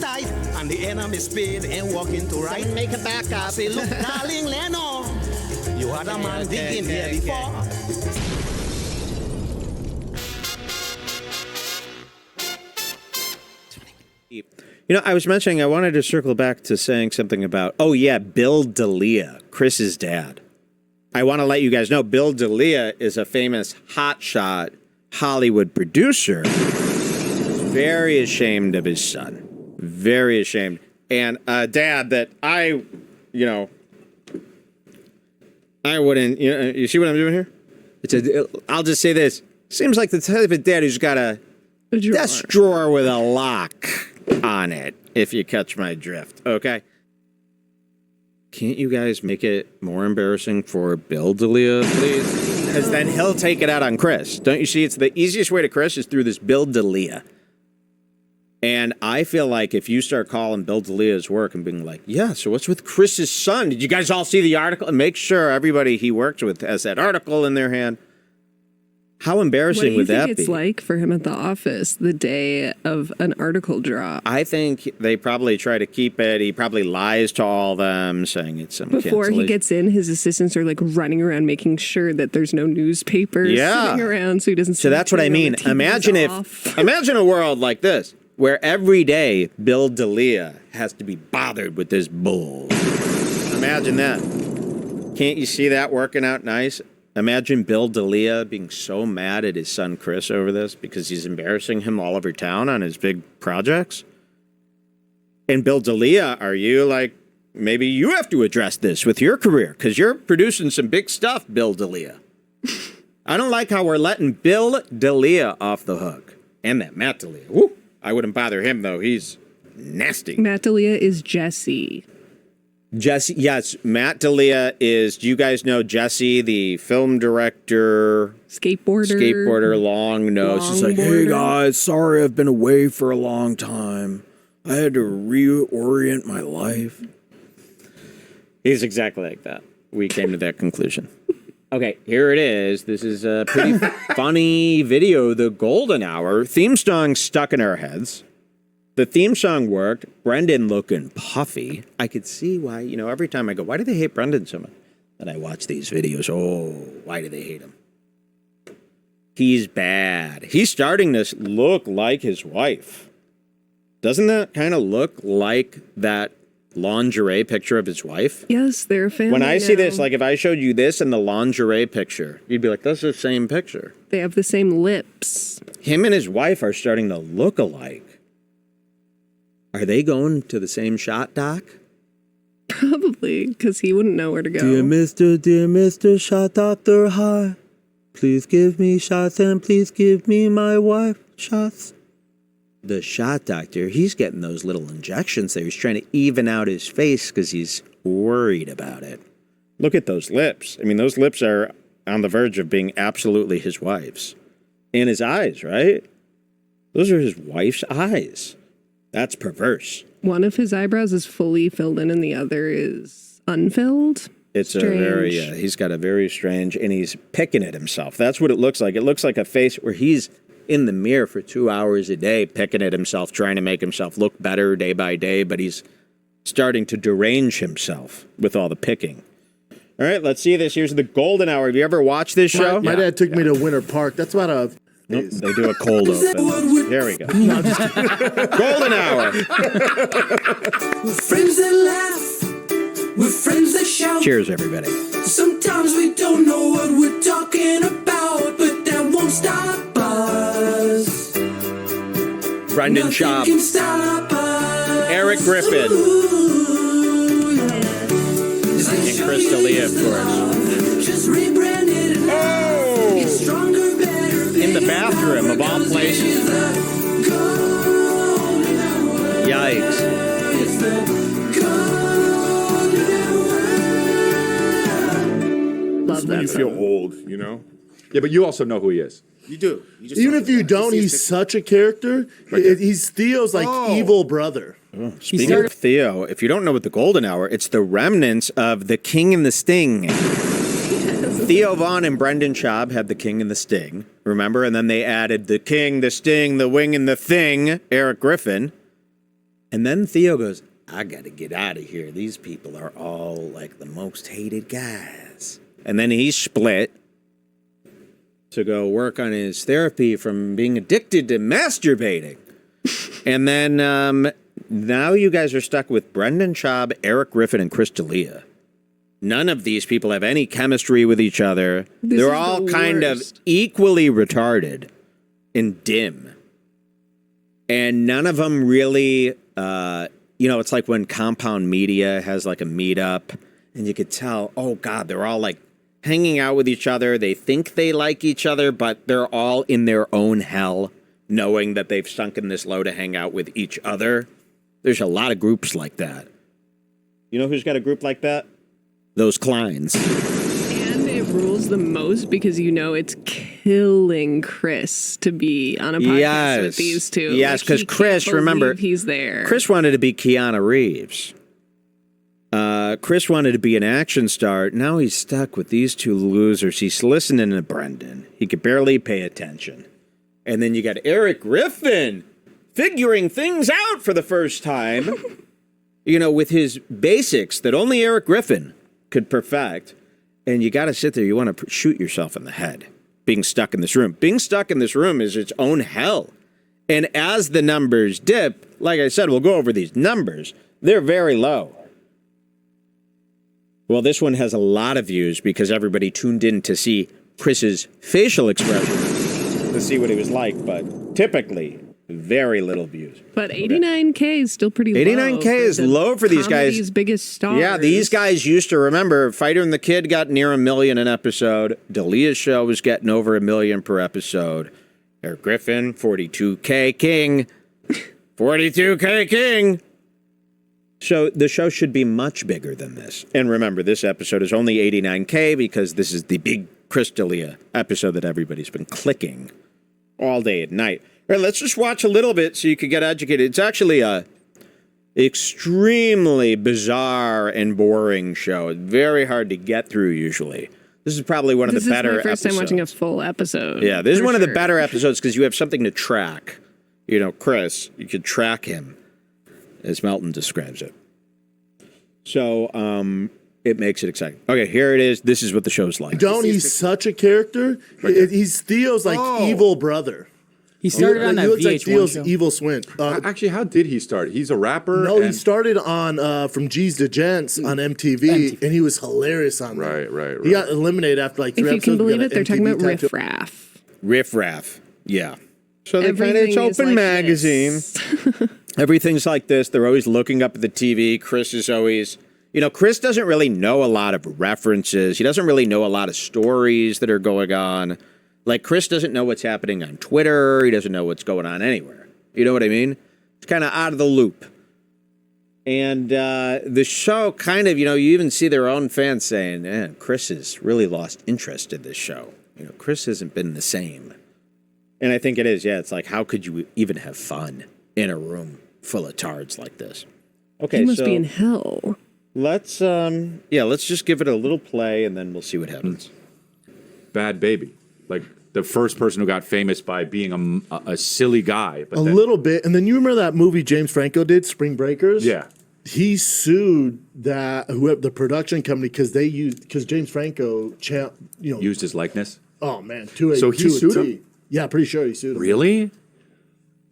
tight, and the enemy speed and walking to right. Make it back up. Say, look, darling Leno, you had a man digging here before. You know, I was mentioning I wanted to circle back to saying something about, oh yeah, Bill d'Elia, Chris's dad. I want to let you guys know Bill d'Elia is a famous hotshot Hollywood producer. Very ashamed of his son. Very ashamed. And a dad that I wouldn't, you see what I'm doing here? I'll just say this. Seems like the type of dad who's got a desk drawer with a lock on it, if you catch my drift, okay? Can't you guys make it more embarrassing for Bill d'Elia, please? Because then he'll take it out on Chris. Don't you see? It's the easiest way to Chris is through this Bill d'Elia. And I feel like if you start calling Bill d'Elia's work and being like, yeah, so what's with Chris's son? Did you guys all see the article? And make sure everybody he works with has that article in their hand. How embarrassing would that be? What do you think it's like for him at the office the day of an article drop? I think they probably try to keep it. He probably lies to all of them, saying it's some Before he gets in, his assistants are like running around making sure that there's no newspapers sitting around so he doesn't see. So that's what I mean. Imagine a world like this, where every day Bill d'Elia has to be bothered with this bull. Imagine that. Can't you see that working out nice? Imagine Bill d'Elia being so mad at his son Chris over this because he's embarrassing him all over town on his big projects. And Bill d'Elia, are you like, maybe you have to address this with your career because you're producing some big stuff, Bill d'Elia. I don't like how we're letting Bill d'Elia off the hook. And that Matt d'Elia. Woo! I wouldn't bother him, though. He's nasty. Matt d'Elia is Jesse. Jesse, yes. Matt d'Elia is, do you guys know Jesse, the film director? Skateboarder, long nose. He's like, hey, guys, sorry I've been away for a long time. I had to reorient my life. He's exactly like that. We came to that conclusion. Okay, here it is. This is a pretty funny video, The Golden Hour. Theme song stuck in our heads. The theme song worked. Brendan looking puffy. I could see why, every time I go, why do they hate Brendan so much? And I watch these videos. Oh, why do they hate him? He's bad. He's starting to look like his wife. Doesn't that kind of look like that lingerie picture of his wife? Yes, they're a family. When I see this, like if I showed you this and the lingerie picture, you'd be like, that's the same picture. They have the same lips. Him and his wife are starting to look alike. Are they going to the same shot, Doc? Probably, because he wouldn't know where to go. Dear Mr. Shot Doctor High, please give me shots and please give me my wife shots. The shot doctor, he's getting those little injections there. He's trying to even out his face because he's worried about it. Look at those lips. I mean, those lips are on the verge of being absolutely his wife's. And his eyes, right? Those are his wife's eyes. That's perverse. One of his eyebrows is fully filled in and the other is unfilled. It's strange. He's got a very strange, and he's picking at himself. That's what it looks like. It looks like a face where he's in the mirror for 2 hours a day, picking at himself, trying to make himself look better day by day, but he's starting to derange himself with all the picking. All right, let's see this. Here's The Golden Hour. Have you ever watched this show? My dad took me to Winter Park. That's about a... Nope, they do a cold open. Here we go. No, Golden Hour. We're friends that laugh. We're friends that shout. Cheers, everybody. Sometimes we don't know what we're talking about, but that won't stop us. Brendanschaub. Eric Griffin. And Chris d'Elia, of course. Just rebranded. Oh! Get stronger, better. In the bathroom, of all places. Yikes. Love that. You feel old, Yeah, but you also know who he is. You do. Even if you don't, he's such a character. He's Theo's evil brother. Speaking of Theo, if you don't know what The Golden Hour, it's the remnants of The King and the Sting. Theo Von and Brendanschaub had The King and the Sting, remember? And then they added The King, the Sting, the Wing, and the Thing, Eric Griffin. And then Theo goes, I got to get out of here. These people are all like the most hated guys. And then he split to go work on his therapy from being addicted to masturbating. And then now you guys are stuck with brendanschaub, Eric Griffin, and Chris D'Elia. None of these people have any chemistry with each other. They're all kind of equally retarded and dim. And none of them really, it's like when Compound Media has like a meetup and you could tell, oh God, they're all like hanging out with each other. They think they like each other, but they're all in their own hell, knowing that they've sunken this low to hang out with each other. There's a lot of groups like that. You know who's got a group like that? Those Kleins. And it rules the most because it's killing Chris to be on a podcast with these two. Yes, because Chris, remember, he's there. Chris wanted to be Keanu Reeves. Chris wanted to be an action star. Now he's stuck with these two losers. He's listening to Brendan. He could barely pay attention. And then you got Eric Griffin figuring things out for the first time, with his basics that only Eric Griffin could perfect. And you got to sit there. You want to shoot yourself in the head being stuck in this room. Being stuck in this room is its own hell. And as the numbers dip, like I said, we'll go over these numbers. They're very low. Well, this one has a lot of views because everybody tuned in to see Chris's facial expression to see what he was like, but typically very little views. But 89K is still pretty low. 89K is low for these guys. These biggest stars. Yeah, these guys used to remember Fighter and the Kid got near 1 million an episode. D'Elia's show was getting over 1 million per episode. Eric Griffin, 42K King. 42K King. So the show should be much bigger than this. And remember, this episode is only 89K because this is the big Chris D'Elia episode that everybody's been clicking all day and night. All right, let's just watch a little bit so you can get educated. It's actually a extremely bizarre and boring show. It's very hard to get through usually. This is probably one of the better episodes. This is my first time watching a full episode. Yeah, this is one of the better episodes because you have something to track. Chris, you could track him, as Melton describes it. So, it makes it exciting. Okay, here it is. This is what the show's like. He's such a character. He's Theo's evil brother. He started on that He looks like VH1 Theo's show. evil swin. Actually, how did he start? He's a rapper? No, he started on From G's to Gents on MTV, and he was hilarious on that. Right. He got eliminated after 3 episodes. If you can believe it, they're talking about MTV riffraff. Riffraff, yeah. So they Everything it's is open like magazine. this. Everything's like this. They're always looking up at the TV. Chris is always, Chris doesn't really know a lot of references. He doesn't really know a lot of stories that are going on. Like, Chris doesn't know what's happening on Twitter. He doesn't know what's going on anywhere. You know what I mean? It's kind of out of the loop. And the show kind of, you even see their own fans saying, man, Chris has really lost interest in this show. Chris hasn't been the same. And I think it is, yeah. It's like, how could you even have fun in a room full of tards like this? Okay, He must be in hell. let's just give it a little play and then we'll see what happens. Bad Baby. Like the first person who got famous by being a silly guy. But A little bit. And then you remember that movie James Franco did, Spring Breakers? Yeah. He sued the production company because James Franco Used his likeness? Oh man, So he sued him? Yeah, pretty sure he sued him. Really?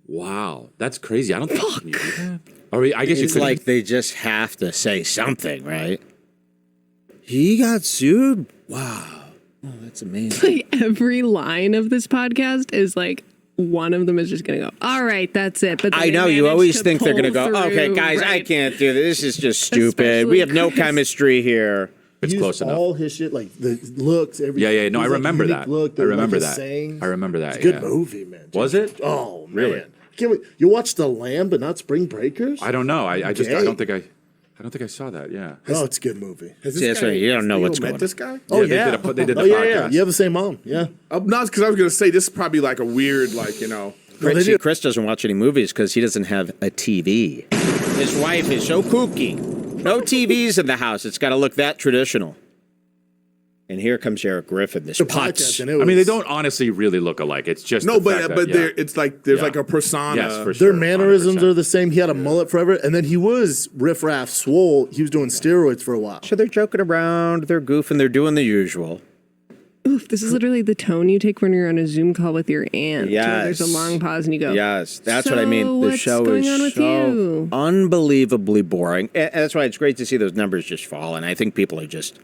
Wow. That's crazy. I don't think you can do that. I guess It's like they just have to say something, right? He got sued? Wow. Oh, that's amazing. Like every line of this podcast is like one of them is just going to go, all right, that's it. But then I know, they you manage always to think they're going to go, pull okay, through, guys, I right? can't do this. This is just stupid. Especially We have no Chris. chemistry here. It's He close used enough. all his shit, like the looks, everything. Yeah. No, I He's like remember unique that. Look, I remember his that. sayings. I remember that. It's a good yeah. movie, man. Was it? Oh, man. Really? Can't wait. You watched The Lamb, but not Spring Breakers? I don't know. I Gay? don't think I saw that. Yeah. Oh, it's a good movie. See, that's right. You don't know what's going on. This guy? Oh, they yeah. did the Oh, yeah. podcast. You have the same mom. Yeah. Not because I was going to say this is probably like a weird, Chris doesn't watch any movies because he doesn't have a TV. His wife is so kooky. No TVs in the house. It's got to look that traditional. And here comes Eric Griffin, this The putz. podcast, and I mean, they don't honestly really look alike. It's just No, the fact but that, there, it's like there's like a persona. Yes, for sure. Their mannerisms 100%. are the same. He had a mullet forever, and then he was riff-raff swole. He was doing steroids for a while. So they're joking around, they're goofing, they're doing the usual. Oof, this is literally the tone you take when you're on a Zoom call with your aunt. Yes. Where there's a long pause and you go, Yes, that's what I "So mean. The what's show going is on with so you?" unbelievably boring. And that's why it's great to see those numbers just fall. And I think people are just,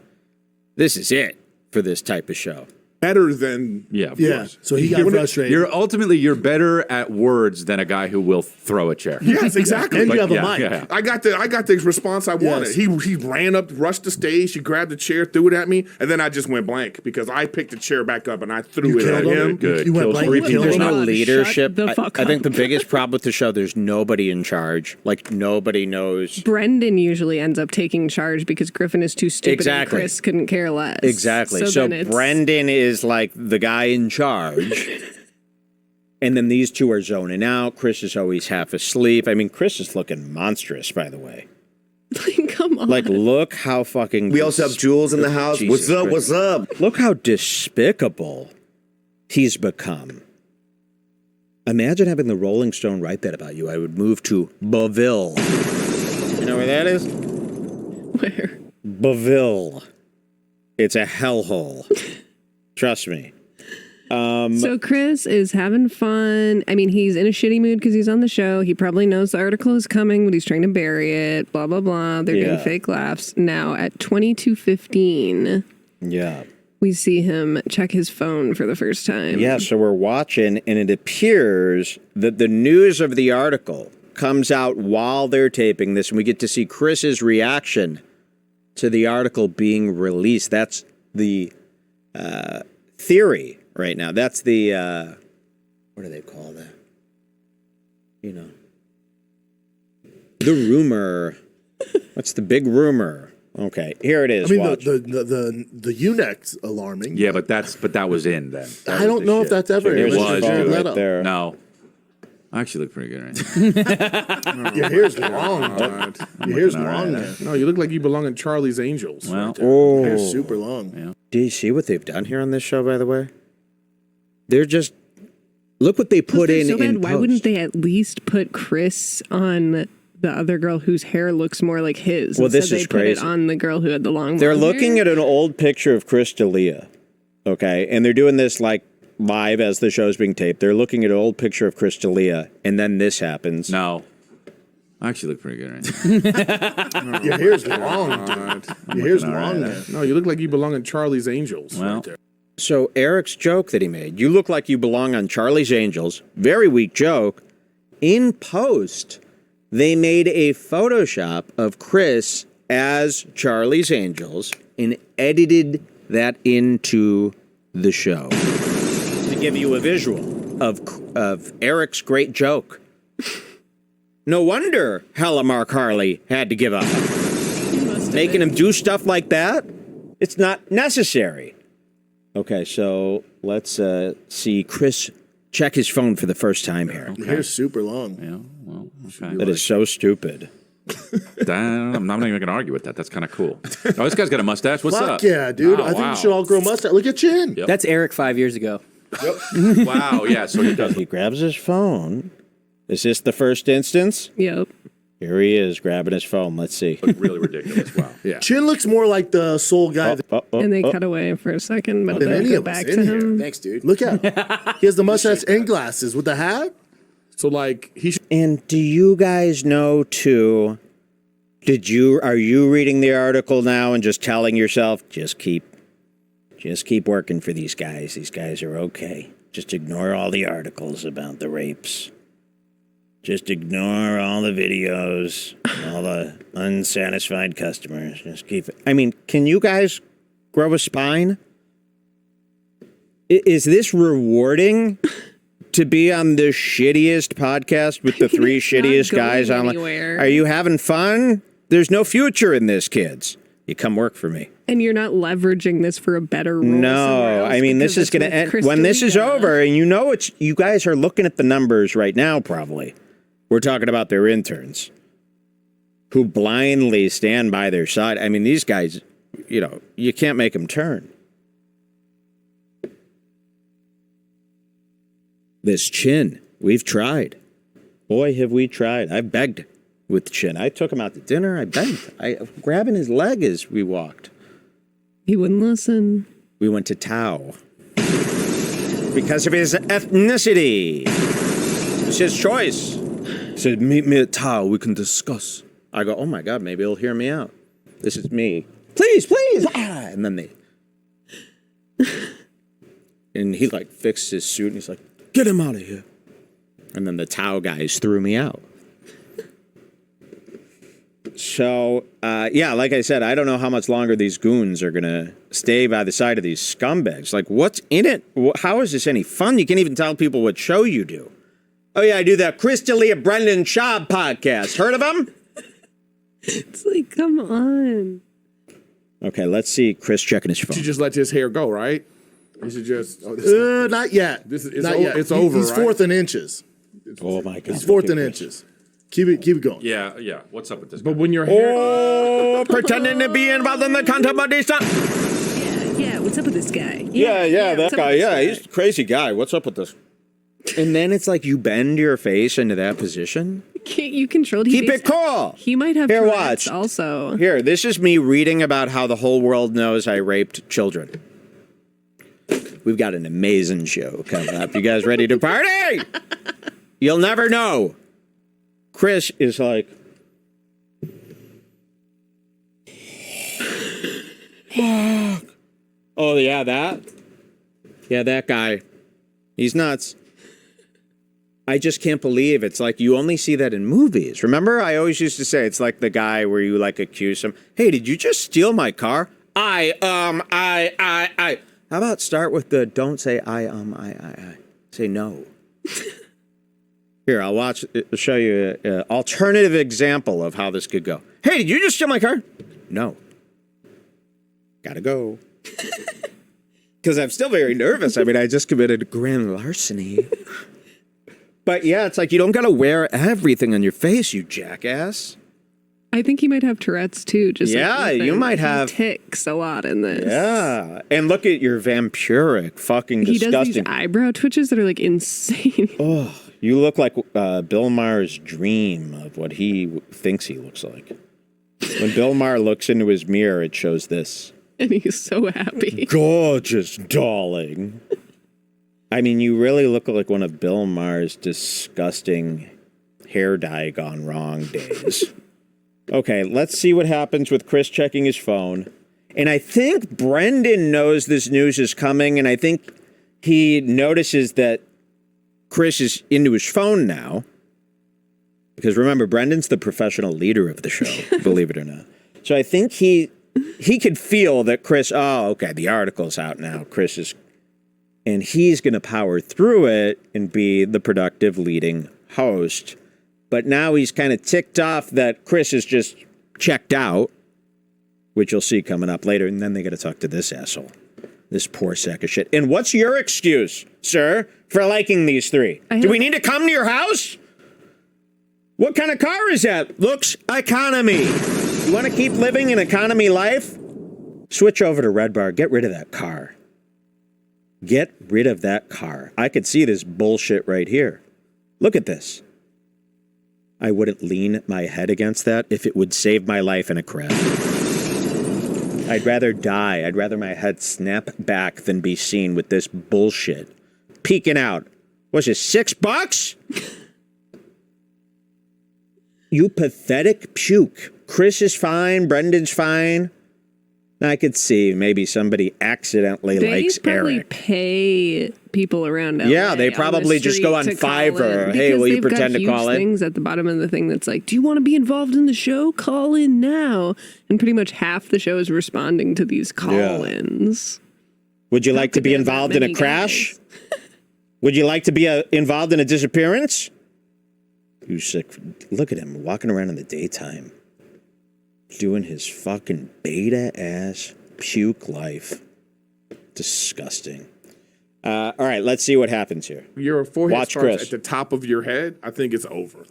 this is it for this type of show. Better than Yeah, of Yeah, course. so he got frustrated. You're better at words than a guy who will throw a chair. yes, exactly. And you Like, have a mic. yeah. I got the response I wanted. Yes. He ran up, rushed the stage, he grabbed the chair, threw it at me, and then I just went blank because I picked the chair back up and I threw You it at killed him? him. Good. You went Killed blank. three You killed There's him? no God, leadership. shut the fuck I think the up. biggest problem with the show, there's nobody in charge. Like, nobody knows. Brendan usually ends up taking charge because Griffin is too stupid Exactly. and Chris couldn't care less. Exactly. So then it's- Brendan is like the guy in charge. And then these two are zoning out. Chris is always half asleep. I mean, Chris is looking monstrous, by the way. Come on. Like, look how fucking... We also have Jules in the house. Jesus What's up? Christ. What's up? Look how despicable he's become. Imagine having the Rolling Stone write that about you. I would move to Belleville. You know where that is? Where? Belleville. It's a hellhole. Trust me. So Chris is having fun. I mean, he's in a shitty mood because he's on the show. He probably knows the article is coming, but he's trying to bury it. Blah, blah, blah. They're Yeah. getting fake laughs. Now, at 22:15, Yeah. we see him check his phone for the first time. Yeah, so we're watching, and it appears that the news of the article comes out while they're taping this, and we get to see Chris's reaction to the article being released. That's the theory right now. That's the, what do they call that? You know, the rumor. What's the big rumor? Okay, here it is. I mean, Watch. the eunuch's alarming. Yeah, but that was in then. That I was don't the know if shit. that's ever. Here's It his was, phone dude. right there. No. I actually look pretty good right now. Your hair's long. Your hair's long. There. No, you look like you belong in Charlie's Angels. Well, right there. Oh. Hair's super long. Do you see what they've done here on this show, by the way? They're just... Look what they put They're in so bad. in Why post. wouldn't they at least put Chris on the other girl whose hair looks more like his? Well, this Instead, is they put crazy. it on the girl who had the long They're blonde looking hair. at an old picture of chrisd'elia, okay? And they're doing this, like, live as the show's being taped. They're looking at an old picture of chrisd'elia, and then this happens. no. I actually look pretty good right now. Your hair's long. Dude. Your hair's long. There. No, you look like you belong in Charlie's Angels. Well. Right there. So Eric's joke that he made, you look like you belong on Charlie's Angels, very weak joke. In post, they made a Photoshop of Chris as Charlie's Angels and edited that into the show to give you a visual of Eric's great joke. No wonder Mark Harley had to give up. Making him do stuff like that, it's not necessary. Okay, so let's see Chris check his phone for the first time here. Your hair's super long. Yeah, well, okay. That is so stupid. I'm not even going to argue with that. That's kind of cool. Oh, this guy's got a mustache. What's Fuck up? yeah, dude. Oh, I think wow. we should all grow mustache. Look at chin. Yep. That's Eric 5 years ago. Wow, yeah, so he does. He grabs his phone. Is this the first instance? Yep. Here he is grabbing his phone. Let's see. Look really ridiculous. Wow. Yeah. Chin looks more like the soul guy. And they cut away for a second, but than then any go of us back in to here. him. Thanks, dude. Look at him. He has the mustache and glasses with the hat. So, like, he should. And do you guys know too? Are you reading the article now and just telling yourself, just keep working for these guys. These guys are okay. Just ignore all the articles about the rapes. Just ignore all the videos, all the unsatisfied customers. Just keep it. I mean, can you guys grow a spine? Is this rewarding to be on the shittiest podcast with the three It's not shittiest guys going on? anywhere. Are you having fun? There's no future in this, kids. You come work for me. And you're not leveraging this for a better role. No, somewhere else I mean, this because is going to it's end with when this is chrisd'elia. over, and you know it's. You guys are looking at the numbers right now. Probably, we're talking about their interns who blindly stand by their side. I mean, these guys, you can't make them turn. This Chin, we've tried. Boy, have we tried. I begged with Chin. I took him out to dinner. I begged. I grabbing his leg as we walked. He wouldn't listen. We went to Tao. Because of his ethnicity. It's his choice. He said, meet me at Tao. We can discuss. I go, oh my God, maybe he'll hear me out. This is me. Please, please. Ah, and then and he like fixed his suit and he's like, get him out of here. And then the Tao guys threw me out. So, yeah, like I said, I don't know how much longer these goons are going to stay by the side of these scumbags. Like, what's in it? How is this any fun? You can't even tell people what show you do. Oh, yeah, I do the chrisd'elia brendanschaub podcast. Heard of him? It's like, come on. Okay, let's see Chris checking his phone. You just let his hair go, right? You should just... Oh, not yet. Not yet. It's over, He's right? fourth in inches. Oh, my God. He's fourth in inches. Keep it going. Yeah. What's up with this guy? But when your hair... Oh, pretending to be involved in the contabadista. Yeah, what's up with this guy? Yeah, that what's up guy. with this Yeah, guy? he's a crazy guy. What's up with this? And then it's like you bend your face into that position. Can't you control? Keep it cool. He might have Here, Tourette's watch. also. Here, this is me reading about how the whole world knows I raped children. We've got an amazing show coming up. You guys ready to party? You'll never know. Chris is like... Oh, yeah, that? Yeah, that guy. He's nuts. I just can't believe it's like you only see that in movies. Remember, I always used to say it's like the guy where you like accuse him. Hey, did you just steal my car? I. How about start with the don't say I. Say no. Here, I'll show you an alternative example of how this could go. Hey, did you just steal my car? No. Gotta go. Because I'm still very nervous. I mean, I just committed grand larceny. But yeah, it's like you don't got to wear everything on your face, you jackass. I think he might have Tourette's too. Just yeah, like you might have tics a lot in this. Yeah, and look at your vampiric, fucking disgusting. He does these eyebrow twitches that are like insane. Oh, you look like Bill Maher's dream of what he thinks he looks like. When Bill Maher looks into his mirror, it shows this. And he's so happy. Gorgeous, darling. I mean, you really look like one of Bill Maher's disgusting hair dye gone wrong days. Okay, let's see what happens with Chris checking his phone. And I think Brendan knows this news is coming, and I think he notices that Chris is into his phone now. Because remember, Brendan's the professional leader of the show, believe it or not. So I think he could feel that Chris, oh, okay, the article's out now. Chris is... And he's going to power through it and be the productive leading host. But now he's kind of ticked off that Chris is just checked out, which you'll see coming up later. And then they got to talk to this asshole, this poor sack of shit. And what's your excuse, sir, for liking these three? Do we need to come to your house? What kind of car is that? Looks economy. You want to keep living an economy life? Switch over to Redbar. Get rid of that car. Get rid of that car. I could see this bullshit right here. Look at this. I wouldn't lean my head against that if it would save my life in a crash. I'd rather die. I'd rather my head snap back than be seen with this bullshit. Peeking out. Was it $6? You pathetic puke. Chris is fine. Brendan's fine. I could see maybe somebody accidentally likes probably Eric. Pay people around LA Yeah, they probably just go on Fiverr. Hey, will you pretend to call in? Things at the bottom of the thing that's like, do you want to be involved in the show? Call in now. And pretty much half the show is responding to these call-ins. Would you like to be involved in a crash? Would you like to be involved in a disappearance? You sick. Look at him walking around in the daytime. Doing his fucking beta-ass puke life. Disgusting. All right, let's see what happens here. Your forehead Watch starts Chris. at the top of your head. I think it's over.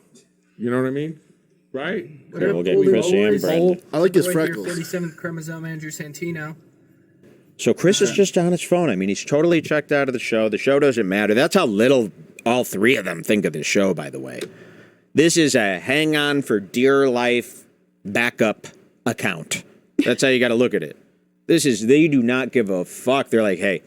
You know what I mean? Right? Okay, we'll get Chris and Brendan. I like his Your freckles. 47th chromosome, Andrew Santino. So Chris is just on his phone. I mean, he's totally checked out of the show. The show doesn't matter. That's how little all three of them think of this show, by the way. This is a hang on for dear life backup account. That's how you got to look at it. They do not give a fuck. They're like, hey,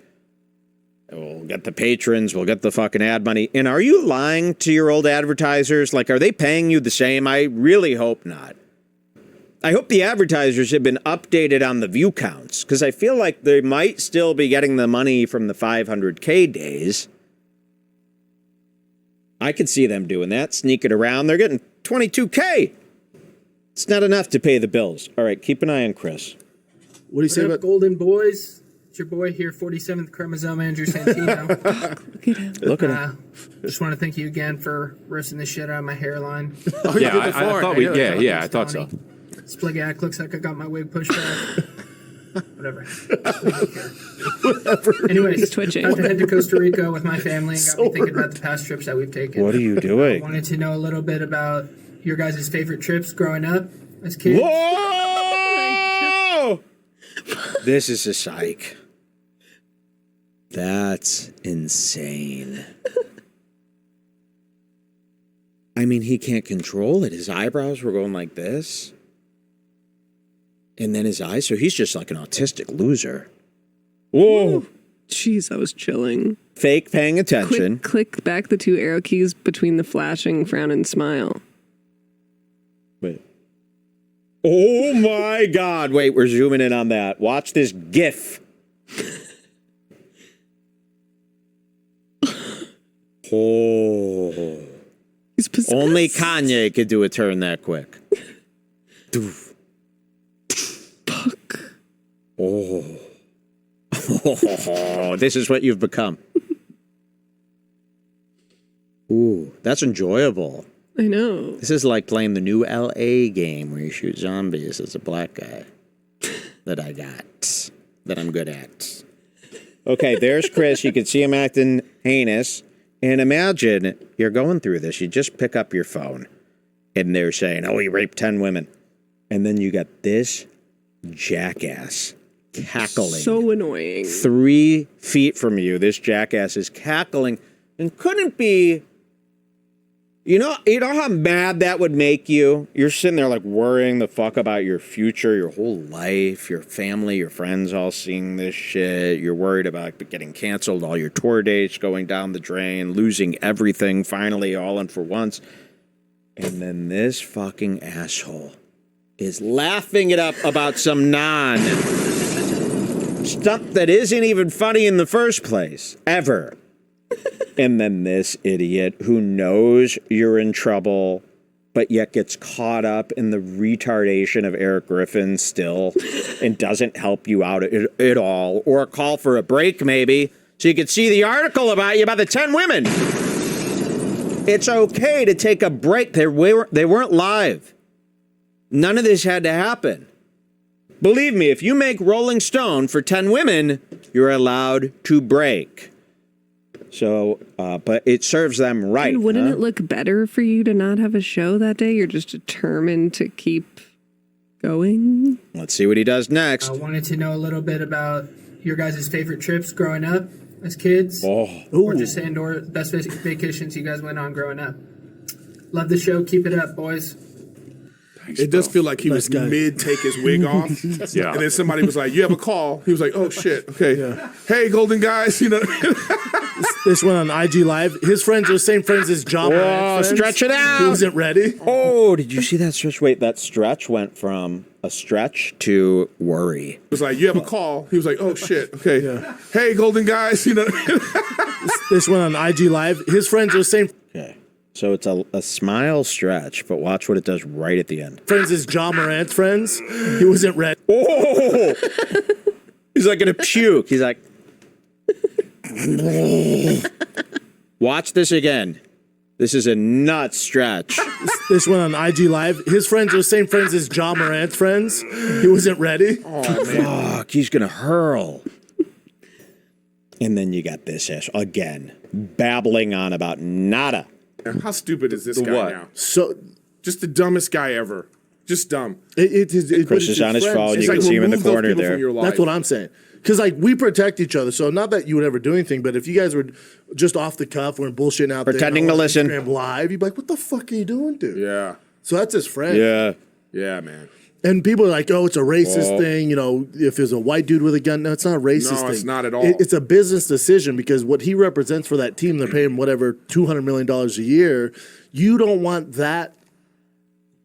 we'll get the patrons, we'll get the fucking ad money. And are you lying to your old advertisers? Like, are they paying you the same? I really hope not. I hope the advertisers have been updated on the view counts, because I feel like they might still be getting the money from the 500K days. I could see them doing that, sneaking around. They're getting 22K. It's not enough to pay the bills. All right, keep an eye on Chris. What do you say about Golden Boys? It's your boy here, 47th chromosome, Andrew Santino. Look at him. Just want to thank you again for roasting the shit out of my hairline. Yeah, I thought I thought so. Spligak, looks like I got my wig pushed back. Whatever. Anyways, He's twitching. About to head to Costa Rica with my family and got me thinking about the past trips that we've taken. What are you doing? Wanted to know a little bit about your guys' favorite trips growing up as kids. Whoa! This is a psych. That's insane. I mean, he can't control it. His eyebrows were going like this. And then his eyes, so he's just like an autistic loser. Whoa. Jeez, I was chilling. Fake paying attention. Click back the two arrow keys between the flashing frown and smile. Wait. Oh my God. Wait, we're zooming in on that. Watch this GIF. Oh. He's possessed. Only Kanye could do a turn that quick. Oh. Oh, this is what you've become. Ooh, that's enjoyable. I know. This is like playing the new LA game where you shoot zombies as a black guy that I got, that I'm good at. Okay, there's Chris. You can see him acting heinous. And imagine you're going through this. You just pick up your phone and they're saying, oh, he raped 10 women. And then you got this jackass cackling. So annoying. 3 feet from you, this jackass is cackling and couldn't be. You know how mad that would make you? You're sitting there like worrying the fuck about your future, your whole life, your family, your friends all seeing this shit. You're worried about getting canceled, all your tour dates going down the drain, losing everything finally all and for once. And then this fucking asshole is laughing it up about some stuff that isn't even funny in the first place, ever. And then this idiot who knows you're in trouble, but yet gets caught up in the retardation of Eric Griffin still and doesn't help you out at all, or call for a break maybe so you could see the article about you about the 10 women. It's okay to take a break. They weren't live. None of this had to happen. Believe me, if you make Rolling Stone for 10 women, you're allowed to break. So, but it serves them right. And wouldn't it look better for you to not have a show that day? You're just determined to keep going. Let's see what he does next. I wanted to know a little bit about your guys' favorite trips growing up as kids. Oh. Or just and/or best vacations you guys went on growing up. Love the show. Keep it up, boys. Thanks, It does bro. feel like he was mid take his wig off. Yeah. And then somebody was like, you have a call. He was like, oh shit. Okay. Yeah. Hey, golden guys, you know. this went on IG Live? His friends are the same friends as John. Whoa, stretch it out. He wasn't ready. Oh, did you see that stretch? Wait, that stretch went from a stretch to worry. He was like, you have a call. He was like, oh shit. Okay. Yeah. Hey, golden guys, you know. This went on IG Live. His friends are the same. Okay. So it's a smile stretch, but watch what it does right at the end. Friends as John Morant's friends. He wasn't ready. Oh! He's like gonna puke. He's like, watch this again. This is a nut stretch. This went on IG Live. His friends are the same friends as John Morant's friends. He wasn't ready. Oh, fuck, he's gonna hurl. And then you got this ass again, babbling on about nada. How stupid is this guy what? now? So Just the dumbest guy ever. Just dumb. Chris is on his phone. You can see him in the remove those corner people there. from your life. That's what I'm saying. Because like we protect each other, so not that you would ever do anything, but if you guys were just off the cuff, we're bullshitting out Pretending there, to listen. Instagram live, you'd be like, "What the fuck are you doing, dude?" Yeah. So that's his friend. Yeah, man. And people are like, "Oh, it's a racist thing." You know, if there's a white dude with a gun, no, it's not a racist thing. No, it's not at all. It's a business decision because what he represents for that team, they're paying him whatever $200 million a year. You don't want that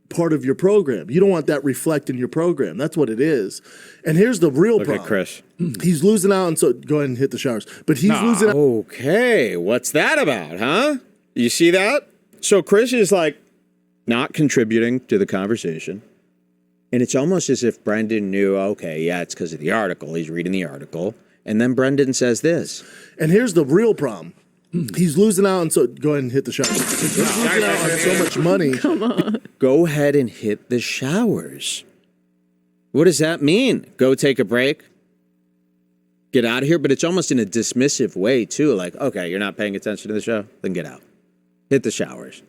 part of your program. You don't want that reflect in your program. That's what it is. And here's the real problem. Look at Chris. He's losing out, and so go ahead and hit the showers. But he's losing out. Okay, what's that about, huh? You see that? So Chris is like not contributing to the conversation. And it's almost as if Brendan knew, okay, yeah, it's because of the article. He's reading the article. And then Brendan says this. And here's the real problem. He's losing out, and so go ahead and hit the showers. He's losing out on so much money. Come on. Go ahead and hit the showers. What does that mean? Go take a break? Get out of here? But it's almost in a dismissive way, too. Like, okay, you're not paying attention to the show? Then get out. Hit the showers.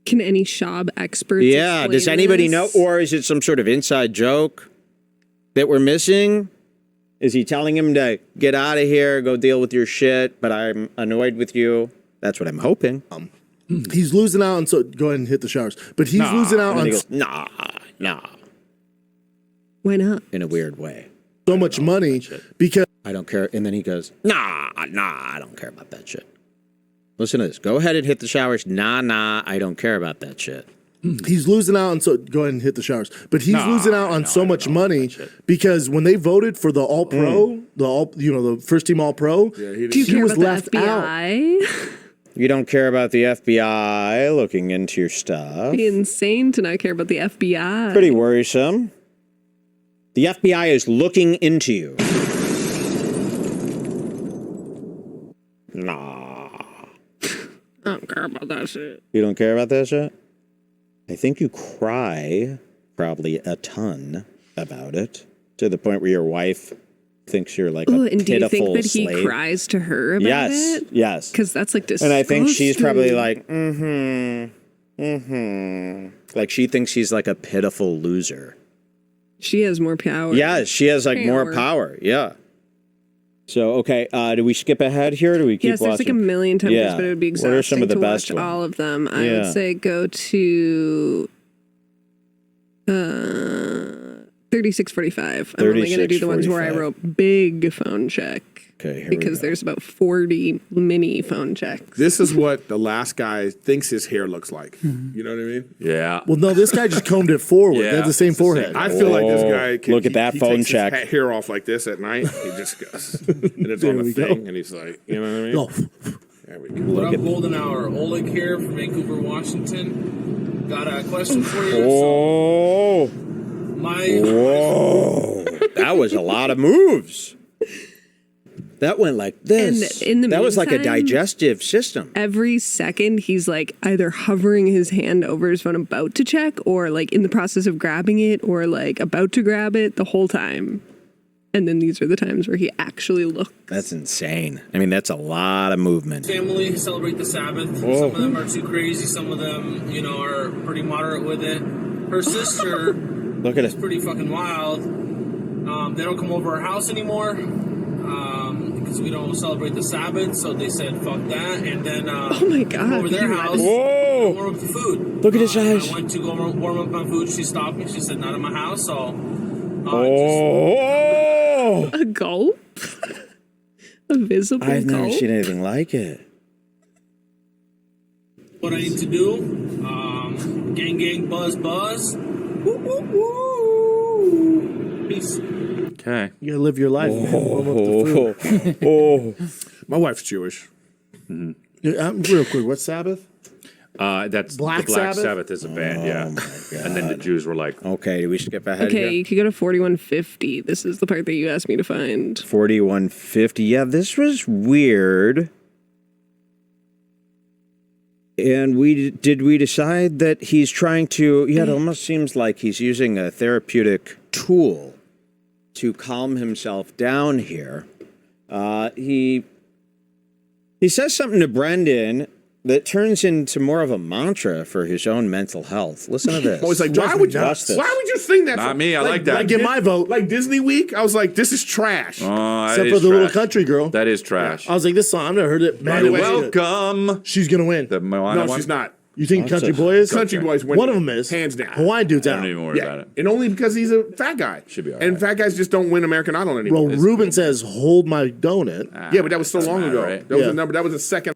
Can any Schaub experts? Yeah, does anybody know? Or is it some sort of inside joke that we're missing? Is he telling him to get out of here, go deal with your shit, but I'm annoyed with you? That's what I'm hoping. He's losing out, and so go ahead and hit the showers. But he's losing out And on he goes, nah. Why not? In a weird way. so much money because I don't care. And then he goes, nah, I don't care about that shit. Listen to this. Go ahead and hit the showers. Nah, I don't care about that shit. he's losing out on so go ahead and hit the showers. But he's losing out on so much money because when they voted for the All Pro, the first team All Pro, Do you care was about left the out. FBI? You don't care about the FBI looking into your stuff. Be insane to not care about the FBI. Pretty worrisome. The FBI is looking into you. Nah. I don't care about that shit. You don't care about that shit? I think you cry probably a ton about it to the point where your wife thinks you're like Ooh, a and do you pitiful think that slave. he cries to her about it? Yes. Because that's like disgusting. And I think she's probably like, like she thinks he's like a pitiful loser. She has more power. Yeah, she has like more power. Yeah. So, okay, do we skip ahead here or do we keep Yes, there's watching? like a million times, but it would be What are some exhausting of the to best watch ones? all of them. I Yeah. would say go to 3645. I'm only going to do the ones where I 3645. wrote big phone check. Okay, here we Because go. there's about 40 mini phone checks. This is what the last guy thinks his hair looks like. You know what I mean? Yeah. Well, no, this guy just combed it forward. Yeah, They have the same it's the same. forehead. I feel like this guy can, Look at that he phone takes check. his hair off like this at night. He just goes, and it's There on the we go. thing, and he's like, you know what I mean? Oh, There we go. What up, Golden Hour? Oleg here from Vancouver, Washington. Got a question for you. Oh, whoa. That was a lot of moves. That went like this. And in the that was like a meantime- digestive system. Every second, he's like either hovering his hand over his phone about to check, or like in the process of grabbing it, or like about to grab it the whole time. And then these are the times where he actually looks. That's insane. I mean, that's a lot of movement. Family celebrate the Sabbath. Whoa. Some of them are too crazy. Some of them, are pretty moderate with it. Her sister Look at is it. pretty fucking wild. They don't come over our house anymore because we don't celebrate the Sabbath. So they said, "Fuck that." And then Oh my God. over their house. Whoa. Warm up the food. Look at his eyes. I went to go warm up my food. She stopped me. She said, "Not in my house." So. Oh. A gulp? A visible I've gulp? never seen anything like it. What I need to do, gang, buzz. Woo, woo, woo. Peace. Okay. you gotta live your life, man. Warm up the food. Oh. My wife's Jewish. Yeah, real quick, what's Sabbath? That's Black the Black Sabbath? Sabbath is a band, yeah. And then the Jews were like, Okay, do we skip ahead Okay, here? you could go to 4150. This is the part that you asked me to find. 4150. Yeah, this was weird. And we decide that he's trying to, it almost seems like he's using a therapeutic tool to calm himself down here. He says something to Brendan that turns into more of a mantra for his own mental health. Listen to this. I was like, why would you sing that? Not me. I like that. I get my vote. Like Disney Week, I was like, this is trash. Except for the little country girl. That is trash. I was like, this song, I've never heard it. By the way, welcome. She's gonna win. The Moana No, one? she's not. You think Country Boy is? Country Boy's winning. One of them is. Hands down. Hawaiian dude's I out. don't even worry about Yeah, it. and only because he's a fat guy. Should be all And right. fat guys just don't win American Idol anymore. Well, Ruben says, hold my donut. Yeah, but that was so long ago. right? That was Yeah. a number. That was a second.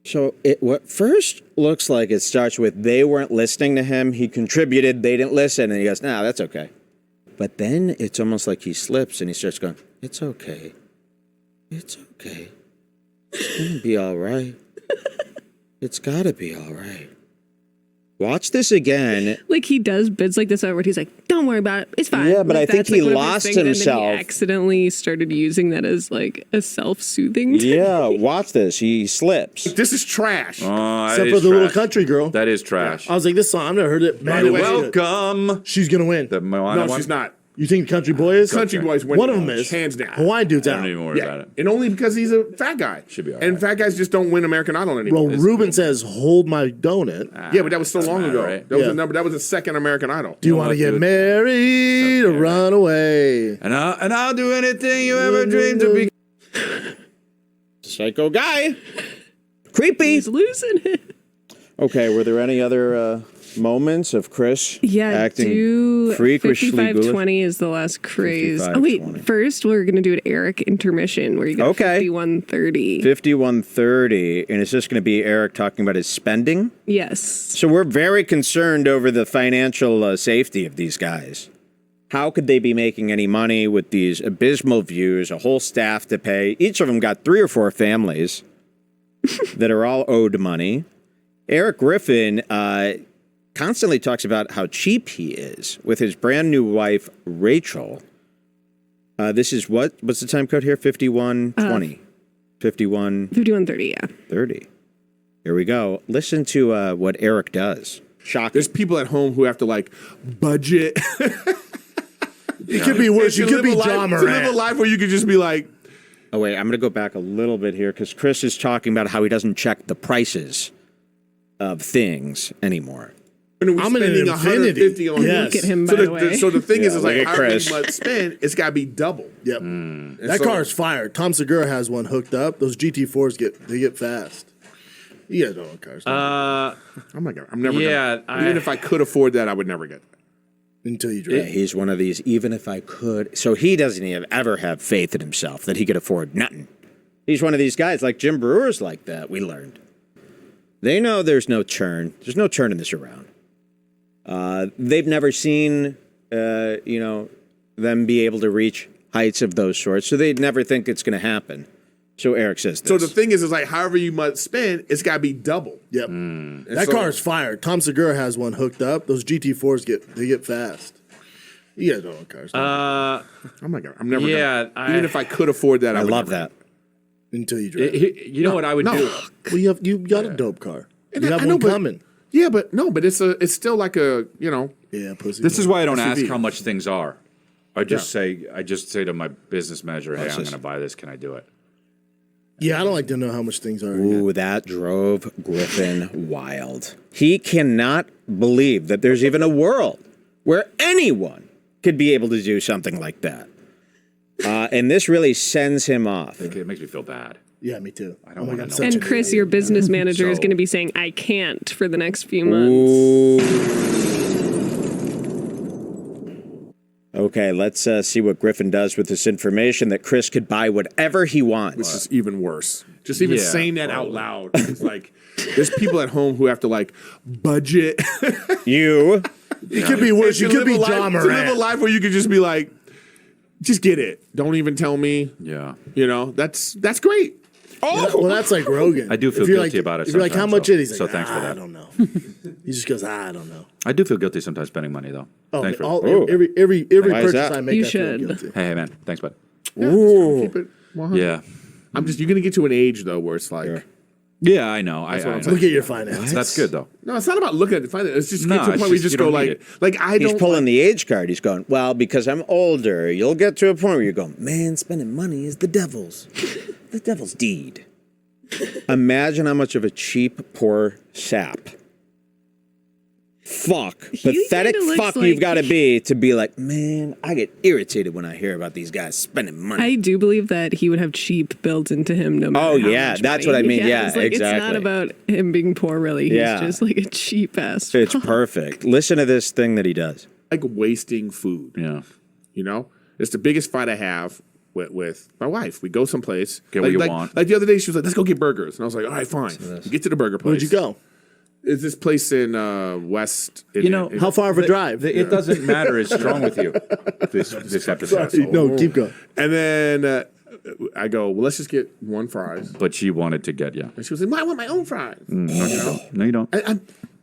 So what first looks like it starts with they weren't listening to him. He contributed. They didn't listen. And he goes, nah, that's okay. But then it's almost like he slips and he starts going, it's okay. It's okay. It's going to be all right. It's got to be all right. Watch this again. Like he does bits like this over. He's like, "Don't worry about it. It's fine." Yeah, but like, I think that's, he like, one of his lost things, and then himself. he accidentally started using that as like a self-soothing. Yeah, watch this. He slips. This is trash. Except for the little country girl. That is trash. I was like, this song, I've never heard it. By the way, welcome. She's gonna win. The Moana No, one? she's not. You think Country Boy is? Country Boy's winning. One of them is. Hands down. Hawaiian dude's I out. don't even worry Yeah, about it. and only because he's a fat guy. Should be all And right. fat guys just don't win American Idol anymore. Well, Ruben says, hold my donut. Yeah, but that was so long matter, ago. right? That was Yeah. a number. That was a second American Idol. Do you want to get married or run away? And I'll do anything you ever dreamed to be. Psycho guy. Creepy. He's losing it. Okay, were there any other moments of Chris acting do freakishly ghoulish? 5520 is the last craze. Oh wait, 5520. first we're gonna do an Eric intermission where you get Okay. 5130. 5130, and it's just going to be Eric talking about his spending. Yes. So we're very concerned over the financial safety of these guys. How could they be making any money with these abysmal views, a whole staff to pay? Each of them got 3 or 4 families that are all owed money. Eric Griffin constantly talks about how cheap he is with his brand new wife, Rachel. This is what's the time code here? 5120. 5130, yeah. 30. Here we go. Listen to what Eric does. Shocking. There's people at home who have to like budget. It could be worse. You could be John To live a Morant. life where you could just be like, Oh, wait, I'm going to go back a little bit here because Chris is talking about how he doesn't check the prices of things anymore. I'm spending $150 on Yes. Look at him, So by the, the way. so the thing is look like, at however Chris. much spend, it's got to be double. Yep. And That so- car is fire. Tom Segura has one hooked up. Those GT4s get fast. You guys don't own cars. I'm not gonna. I'm never. Yeah, gonna. Even if I could afford that, I would never get that. Until you Yeah, drive. he's one of these, even if I could. So he doesn't even ever have faith in himself that he could afford nothing. He's one of these guys like Jim Brewer's like that, we learned. They know there's no churn. There's no churn in this around. They've never seen, them be able to reach heights of those sorts, so they'd never think it's going to happen. So Eric says this. So the thing is like, however you must spend, it's got to be double. Yep. And That so- car is fire. Tom Segura has one hooked up. Those GT4s get fast. You guys don't own cars. I'm not gonna. I'm never. Yeah, gonna. Even if I could afford that, I I would love never. that. Until you drive. You know what I would No. do? Well, you got a dope car. And You I have know, one but- coming. Yeah, but no, but it's still like a Yeah, pussy. This is why I don't ask SUV. how much things are. I just say to my business manager, "Hey, I'm this? going to buy this. Can I do it?" Yeah, I don't like to know how much things are. Ooh, that drove Griffin wild. He cannot believe that there's even a world where anyone could be able to do something like that. And this really sends him off. It makes me feel bad. Yeah, me too. I don't wanna know. such And an Chris, idiot. your business manager, is So- going to be saying, I can't for the next few months. Okay, let's see what Griffin does with this information that Chris could buy whatever he wants. Which is even worse. Just even Yeah, saying that out loud. It's like there's people at home who have to like budget. You. It could be worse. You To could be live a John life- To live a Morant. life where you could just be like, just get it. Don't even tell me. Yeah. That's great. Well, that's like Rogan. I do feel If you're guilty about it If you're like, how sometimes, much though. it is? He's So like, thanks for that. I don't know. He just goes, I don't know. I do feel guilty sometimes spending money, though. Oh, Thanks for every Why is purchase that? I make, You I feel should. guilty. Hey, man. Thanks, bud. Keep it 100. Yeah. You're gonna get to an age though where it's like, Yeah, I know. I what I'm know. saying. Look at your finances. That's good, though. no, it's not about looking at the finance. It's just No, get to a it's point where you just just you go don't need like I He's don't. pulling the age card. He's going, well, because I'm older, you'll get to a point where you go, man, spending money is the devil's deed. Imagine how much of a cheap, poor sap. Pathetic fuck like, you've got to be like, man, I get irritated when I hear about these guys spending money. I do believe that he would have cheap built into him no matter Oh, how yeah, much that's money what I mean. he Yeah, has. Like, exactly. It's not about him being poor, really. He's just like a cheap ass. It's perfect. Listen to this thing that he does. Like wasting food. Yeah. You know? It's the biggest fight I have with my wife. We go someplace. Get what you want. Like the other day, she was like, let's go get burgers. And I was like, all right, fine. We get to the burger place. Where'd you go? It's this place in West. How far of a drive? It doesn't matter. It's strong with you. This episode. No, keep going. And then I go, well, let's just get one fries. But she wanted to get And she was like, I want my own fries. No, you don't. No, you don't.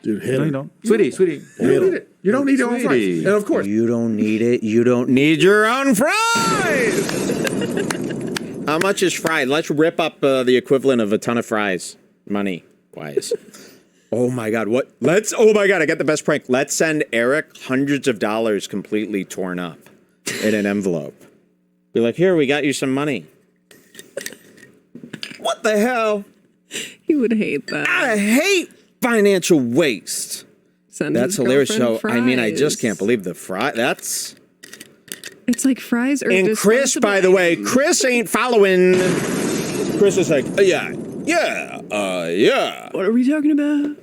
Dude, hit No, her. you don't. Sweetie. You don't need it. You don't need your own fries. And of course, You don't need it. You don't need your own fries. How much is fried? Let's rip up the equivalent of a ton of fries, money-wise. Oh my God! Oh my God! I got the best prank. Let's send Eric hundreds of dollars completely torn up in an envelope. Be like, here, we got you some money. What the hell? He would hate that. I hate financial waste. Send That's his hilarious. So, girlfriend I mean, I just fries. can't believe the fry. That's. It's like fries are And Chris, by the way, Chris ain't following. Chris is like, yeah. What are we talking about?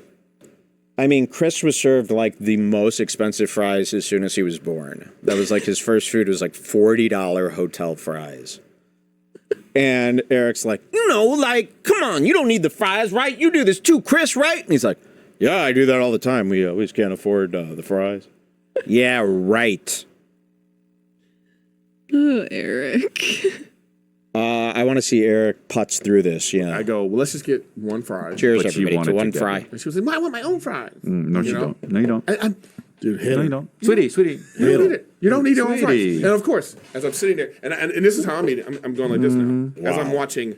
I mean, Chris was served like the most expensive fries as soon as he was born. That was like his first food was like $40 hotel fries. And Eric's like, come on, you don't need the fries, right? You do this too, Chris, right? And he's like, yeah, I do that all the time. We always can't afford the fries. Yeah, right. Oh, Eric. I want to see Eric putz through this. Yeah. I go, well, let's just get one fry. Cheers, But she everybody, wanted to one to get fry. it. And she was like, I want my own fries. No, you don't. No, you don't. Dude, hit No, her. you don't. Sweetie. You don't need it. You don't need your own fries. Sweetie. And of course, as I'm sitting there, and this is how I'm eating. I'm going like this now. As I'm watching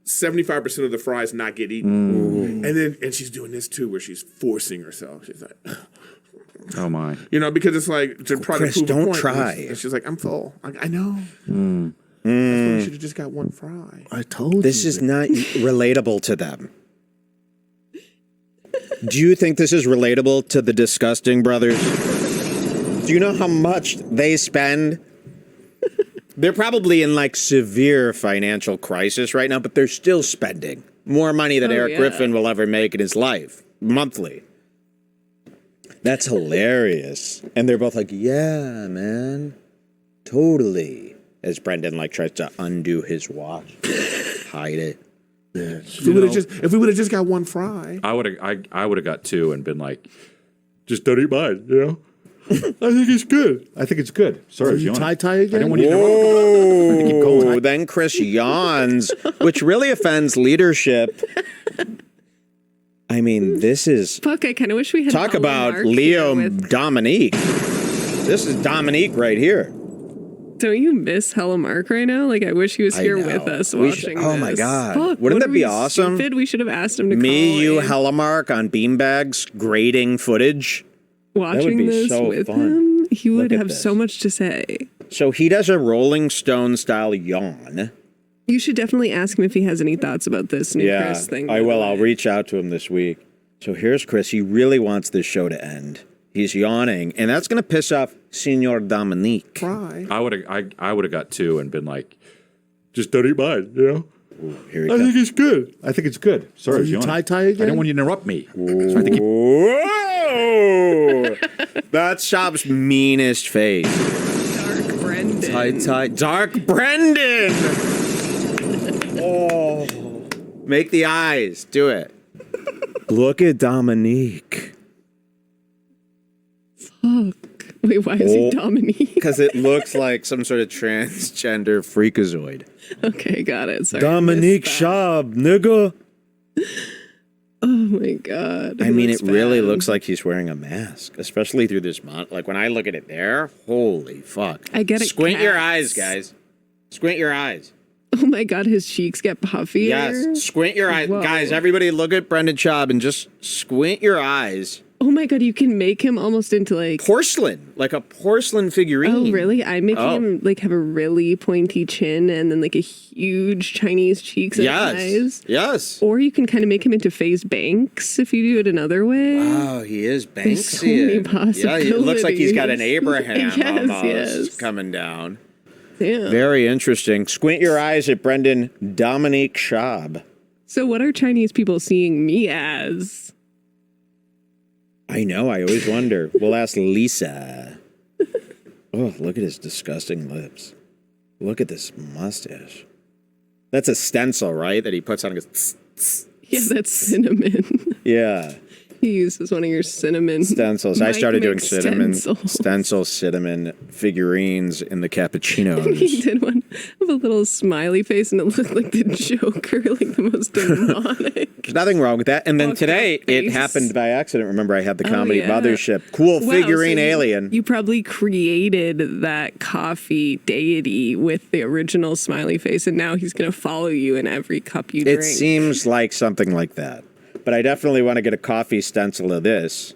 75% of the fries not get eaten. And she's doing this too, where she's forcing herself. She's like, Oh my. because it's like to try Chris, to prove don't a point. try. And she's like, I'm full. I know. That's why you should have just got one fry. I told This you. is not relatable to them. Do you think this is relatable to the Disgusting Brothers? Do you know how much they spend? They're probably in like severe financial crisis right now, but they're still spending more money than Eric Griffin will ever make in his life, monthly. That's hilarious. And they're both like, yeah, man, totally. As Brendan like tries to undo his watch, hide it. Yeah, If we would have just got one fry. I would have got two and been like, just don't eat mine, you know? I think it's good. Sorry, Are you tie again? I didn't want you to Keep keep going. Then Chris yawns, which really offends leadership. I mean, this is Fuck, I kind of wish we had talk Helen about Mark Leo here with- Dominique. This is Dominique right here. Don't you miss Hella Mark right now? Like, I wish he was I here know. with us We watching should- oh my this. God. Fuck, Wouldn't what that are be we, awesome? Stupid? We should have asked him to Me, call you, in. Hellemark on beanbags grading footage. Watching be this so with fun. him, he would Look at have this. so much to say. So he does a Rolling Stone style yawn. You should definitely ask him if he has any thoughts about this new Yeah, Chris thing. I will. I'll reach out to him this week. So here's Chris. He really wants this show to end. He's yawning, and that's going to piss off Senor Dominique. Fry. I would have got two and been like, just don't eat mine, you know? Ooh, here he comes. it's good. Sorry, Are you tie again? I didn't want you to interrupt me. So I think Whoa! That's Schaub's meanest face. Dark Brendan. Dark Brendan! Oh. Make the eyes. Do it. Look at Dominique. Fuck. Wait, why is he Dominique? Because it looks like some sort of transgender freakazoid. Okay, got it. Sorry. Dominique I missed that. Schaub, nigga. Oh my God. I mean, That's it really bad. looks like he's wearing a mask, especially through this like when I look at it there, holy fuck. I get it. Squint your cats. eyes, guys. Squint your eyes. Oh my God, his cheeks get puffier. Yes, squint your eyes. Whoa. Guys, everybody look at Brendan Schaub and just squint your eyes. Oh my god, you can make him almost into like porcelain, like a porcelain figurine. Oh really? I make him like have a really pointy chin and then like a huge Chinese cheeks and eyes. Yes. Or you can kind of make him into FaZe Banks if you do it another way. Wow, he is Banksy. There's so many possibilities. Yeah, it looks like he's got an Abraham almost yes. coming down. Yeah. Very interesting. Squint your eyes at Brendan Dominique Schaub. So what are Chinese people seeing me as? I know, I always wonder. We'll ask Lisa. Oh, look at his disgusting lips. Look at this mustache. That's a stencil, right? That he puts on and goes, tss, tss, Yeah, that's cinnamon. yeah. He uses one of your cinnamon Stencils. I started doing stencils. cinnamon figurines in the cappuccinos. He did one of a little smiley face and it looked like the Joker, like the most demonic. There's nothing wrong with that. And then Fuck today, that face. it happened by accident. Remember, I had the comedy yeah. mothership. Cool Wow, figurine so alien. You probably created that coffee deity with the original smiley face, and now he's going to follow you in every cup you drink. It seems like something like that. But I definitely want to get a coffee stencil of this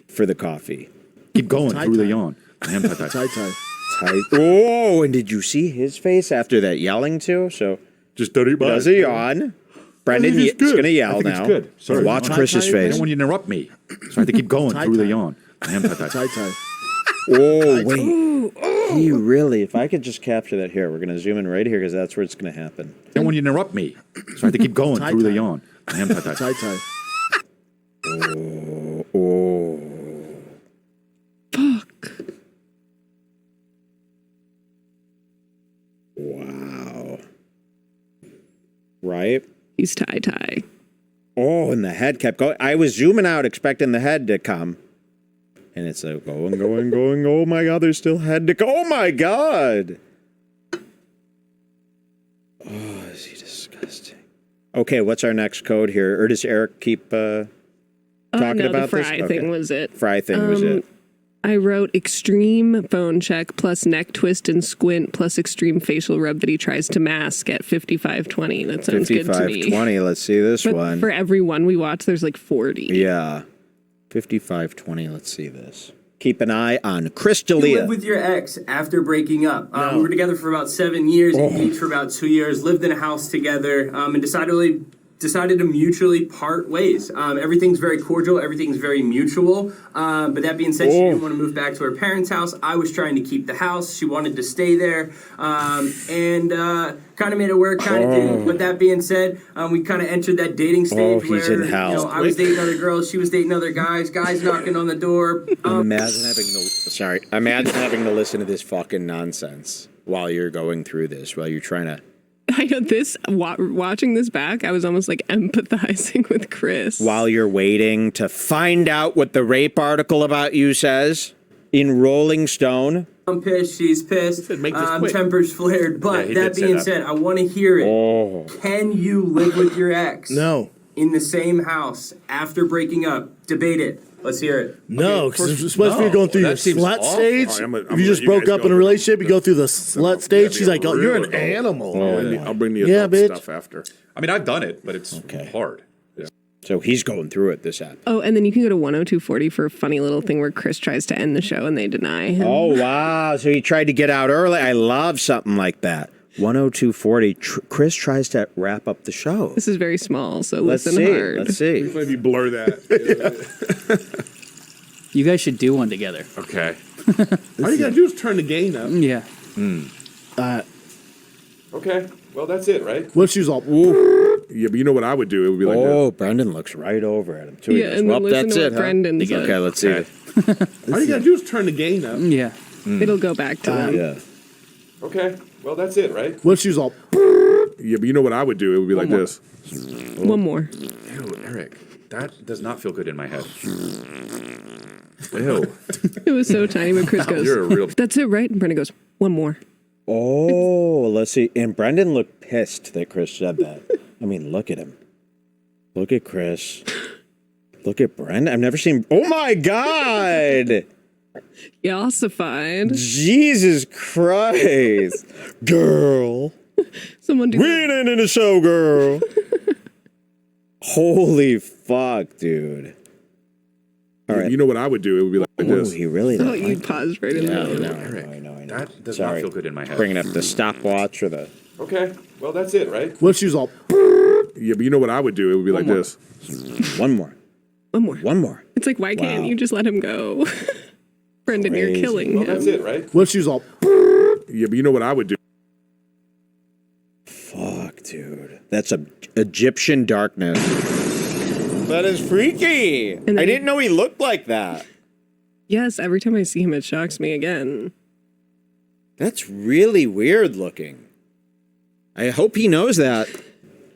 for the coffee. Keep going through the yawn. Tie. Oh, and did you see his face after that yelling too? So just don't eat mine. Does he yawn? Brendan is going to yell now. It's good. Sorry. Watch Chris's I face. don't want you to interrupt me. So I have to keep going through the yawn. Tie. Oh, wait. He really, if I could just capture that here, we're going to zoom in right here because that's where it's going to happen. I don't want you to interrupt me. So I have to keep going through the yawn. Tie. Oh. Fuck. Wow. Right? He's tie. Oh, and the head kept going. I was zooming out expecting the head to come. And it's like going. Oh my God, there's still head to go. Oh my God. Oh, is he disgusting. Okay, what's our next code here? Or does Eric keep talking about the this? fry thing was it. Fry thing was it. I wrote extreme phone check plus neck twist and squint plus extreme facial rub that he tries to mask at 5520. That sounds good to me. 5520, let's see this But one. for every one we watch, there's like 40. Yeah. 5520, let's see this. Keep an eye on Chris You d'Elia. lived with your ex after breaking up. We were together for about 7 years, engaged for about 2 years, lived in a house together, and decided to mutually part ways. Everything's very cordial. Everything's very mutual. But that being said, she didn't want to move back to her parents' house. I was trying to keep the house. She wanted to stay there. And kind of made it work, kind of didn't. But that being said, we kind of entered that dating stage he's where in house. I was dating other girls. She was dating other guys. Guys knocking on the door. Imagine having to listen to this fucking nonsense while you're going through this, while you're trying to... I know this, watching this back, I was almost like empathizing with Chris. While you're waiting to find out what the rape article about you says in Rolling Stone. I'm pissed. She's pissed. Temper's flared. But that being said, I want to hear it. Can you live with your ex? No. In the same house after breaking up? Debate it. Let's hear it. No, because especially if you're going through your slut stage. If you just broke up in a relationship, you go through the slut stage. She's like, "Oh, you're an animal." I'll bring the adult stuff after. I mean, I've done it, but it's hard. So he's going through it this app. Oh, and then you can go to 10240 for a funny little thing where Chris tries to end the show and they deny him. Oh, wow. So he tried to get out early. I love something like that. 10240, Chris tries to wrap up the show. This is very small, so Let's listen see. hard. Let's see. Maybe blur that. You guys should do one together. Okay. All you gotta do is turn the gain up. Yeah. Okay. Well, that's it, right? What if she was all... Yeah, but you know what I would do? It would be like Oh, Brendan looks right over at him, too. He Yeah, goes, and well, then listen that's to it, what huh? Brendan said. Okay, let's see it. All you gotta do is turn the gain up. Yeah. It'll go back to them. Yeah. Okay. Well, that's it, right? What if she was all... Yeah, but you know what I would do? It would be like this. One more. Ew, Eric. That does not feel good in my head. Ew. It was so tiny, but Chris goes, You're a real... "That's it, right?" And Brendan goes, "One more." Oh, let's see. And Brendan looked pissed that Chris said that. I mean, look at him. Look at Chris. Look at Brendan. I've never seen... Oh, my God! Yassified. Jesus Christ. Girl. Someone do We ain't in the show, girl. Holy fuck, dude. All right. You know what I would do? It would be like this. He really Oh, you paused right in the middle. I know. That does Sorry. not feel good in my head. Bringing up the stopwatch or the... Okay, well, that's it, right? What she's all. Yeah, but you know what I would do? It would be like this. One more. It's like, why can't you just let him go? Brendan, you're killing Well, him. that's it, right? What she's all. Yeah, but you know what I would do? Fuck, dude. That's Egyptian darkness. That is freaky. I didn't know he looked like that. Yes, every time I see him, it shocks me again. That's really weird looking. I hope he knows that.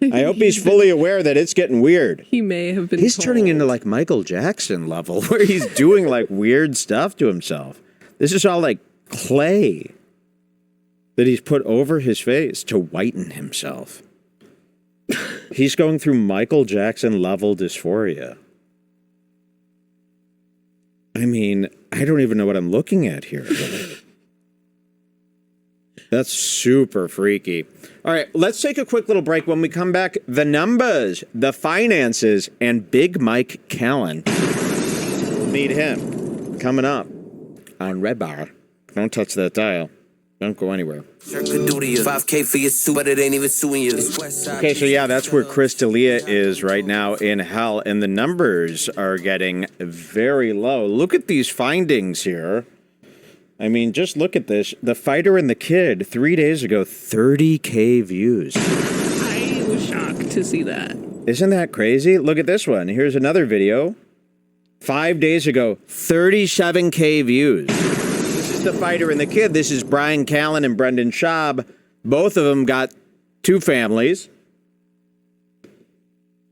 I hope he's fully aware that it's getting weird. He may have been He's told. turning into like Michael Jackson level where he's doing like weird stuff to himself. This is all like clay that he's put over his face to whiten himself. He's going through Michael Jackson level dysphoria. I mean, I don't even know what I'm looking at here. That's super freaky. All right, let's take a quick little break. When we come back, the numbers, the finances, and Big Mike Callen. We'll meet him coming up on Redbar. Don't touch that dial. Don't go anywhere. 5K for your suit, but it ain't even suing you. Okay, so yeah, that's where Chris D'Elia is right now in hell, and the numbers are getting very low. Look at these findings here. I mean, just look at this. The Fighter and the Kid, 3 days ago, 30K views. I was shocked to see that. Isn't that crazy? Look at this one. Here's another video. 5 days ago, 37K views. This is The Fighter and the Kid. This is Brian Callen and Brendanschaub. Both of them got 2 families.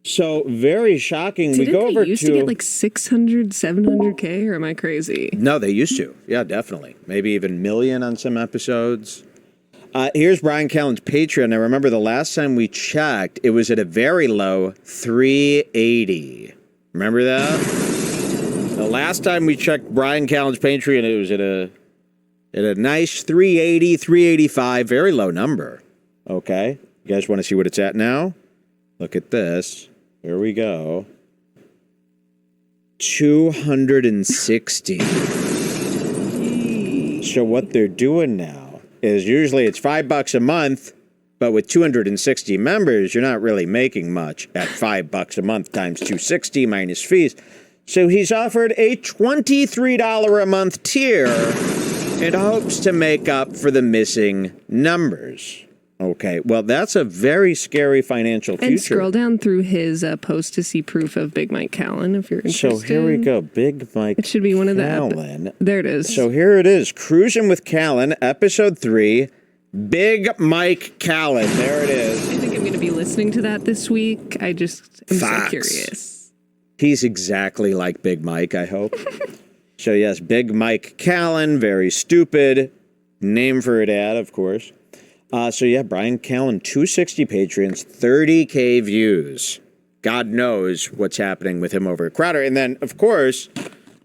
So, very shocking. Didn't we go over they used to get like 600, 700K, or am I crazy? No, they used to. Yeah, definitely. Maybe even million on some episodes. Here's Brian Callen's Patreon. I remember the last time we checked, it was at a very low 380. Remember that? The last time we checked Brian Callen's Patreon, it was at a nice 380, 385, very low number. Okay. You guys want to see what it's at now? Look at this. Here we go. 260. So what they're doing now is usually it's $5 a month, but with 260 members, you're not really making much at $5 a month times 260 minus fees. So he's offered a $23 a month tier in hopes to make up for the missing numbers. Okay, well, that's a very scary financial future. And scroll down through his post to see proof of Big Mike Callen if you're interested. So here we go, Big Mike. It should be one of Callen. There it is. So here it is, Cruising with Callen, episode 3, Big Mike Callen. There it is. I think I'm going to be listening to that this week. I just am so curious. He's exactly like Big Mike, I hope. So yes, Big Mike Callen, very stupid. Name for a dad, of course. So yeah, Brian Callen, 260 Patreons, 30K views. God knows what's happening with him over at Crowder. And then, of course,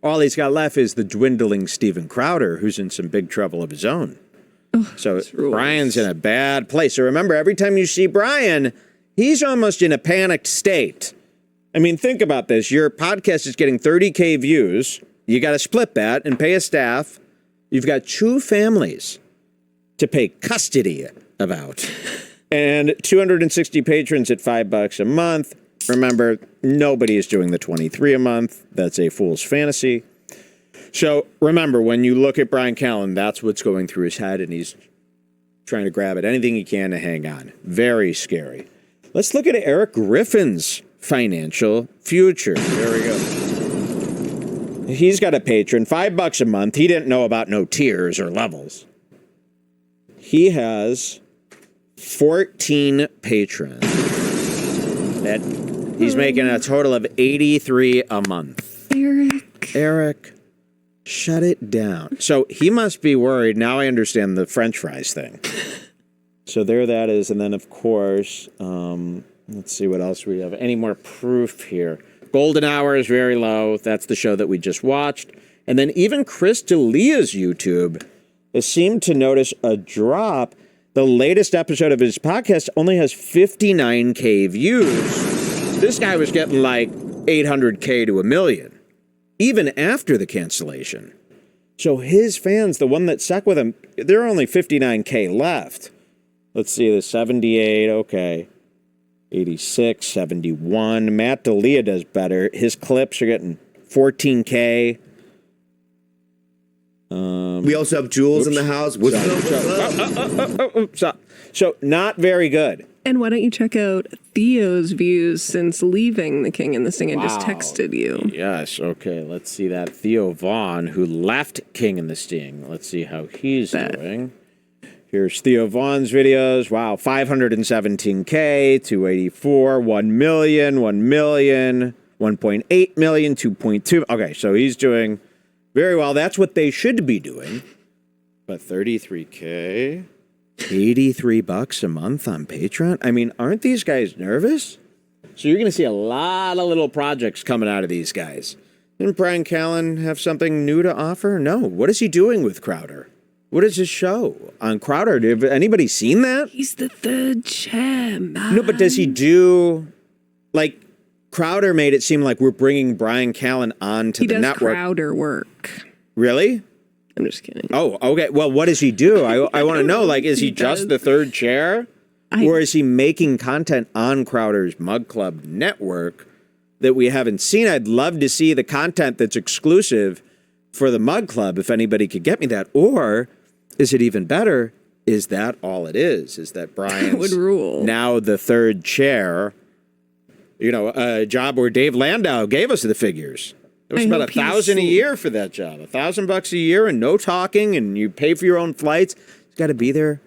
all he's got left is the dwindling Steven Crowder, who's in some big trouble of his own. So Brian's in a bad place. So remember, every time you see Brian, he's almost in a panicked state. I mean, think about this. Your podcast is getting 30K views. You got to split that and pay a staff. You've got 2 families to pay custody about. And 260 patrons at $5 a month. Remember, nobody is doing the 23 a month. That's a fool's fantasy. So remember, when you look at Brian Callen, that's what's going through his head, and he's trying to grab at anything he can to hang on. Very scary. Let's look at Eric Griffin's financial future. There we go. He's got a patron, $5 a month. He didn't know about no tiers or levels. He has 14 patrons. That he's making a total of 83 a month. Eric, shut it down. So he must be worried. Now I understand the French fries thing. So there that is. And then, of course, let's see what else we have. Any more proof here? Golden Hour is very low. That's the show that we just watched. And then even Chris D'Elia's YouTube has seemed to notice a drop. The latest episode of his podcast only has 59K views. This guy was getting like 800K to 1 million. even after the cancellation. So his fans, the one that stuck with him, there are only 59K left. Let's see, the 78, okay. 86, 71. Matt D'Elia does better. His clips are getting 14K. We also have Jules in the house. What's up? So not very good. And why don't you check out Theo's views since leaving The King and the Sting? I just texted you. Yes, okay. Let's see that. Theo Vaughn, who left King and the Sting. Let's see how he's doing. Here's Theo Vaughn's videos. Wow, 517K, 284, 1 million, 1 million, 1.8 million, 2.2. Okay, so he's doing very well. That's what they should be doing. But 33K, $83 a month on Patreon. I mean, aren't these guys nervous? So you're going to see a lot of little projects coming out of these guys. Didn't Brian Callen have something new to offer? No. What is he doing with Crowder? What is his show on Crowder? Have anybody seen that? He's the third chair, man. No, but does he do, like, Crowder made it seem like we're bringing Brian Callen onto the network. He does Crowder work. Really? I'm just kidding. Oh, okay. Well, what does he do? I want to know, like, is he just the third chair? Or is he making content on Crowder's Mug Club network that we haven't seen? I'd love to see the content that's exclusive for the Mug Club, if anybody could get me that. Or is it even better? Is that all it is? Is that Brian's would rule. Now the third chair, you know, a job where Dave Landau gave us the figures. It was about $1,000 a year for that job. $1,000 a year and no talking, and you pay for your own flights. He's got to be there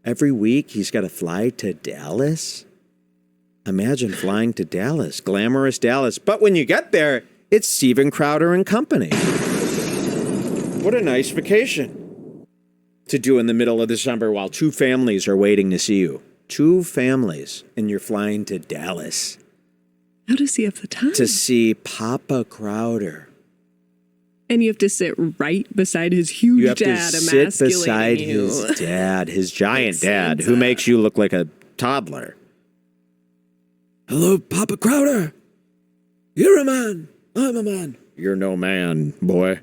every week. He's got to fly to Dallas. Imagine flying to Dallas, glamorous Dallas. But when you get there, it's Steven Crowder and company. What a nice vacation to do in the middle of December while two families are waiting to see you. Two families, and you're flying to Dallas. How does he have the time? To see Papa Crowder. And you have to sit right beside his huge dad, emasculating you. You have to sit beside his dad, his giant dad, who makes you look like a toddler. Hello, Papa Crowder. You're a man. I'm a man. You're no man, boy.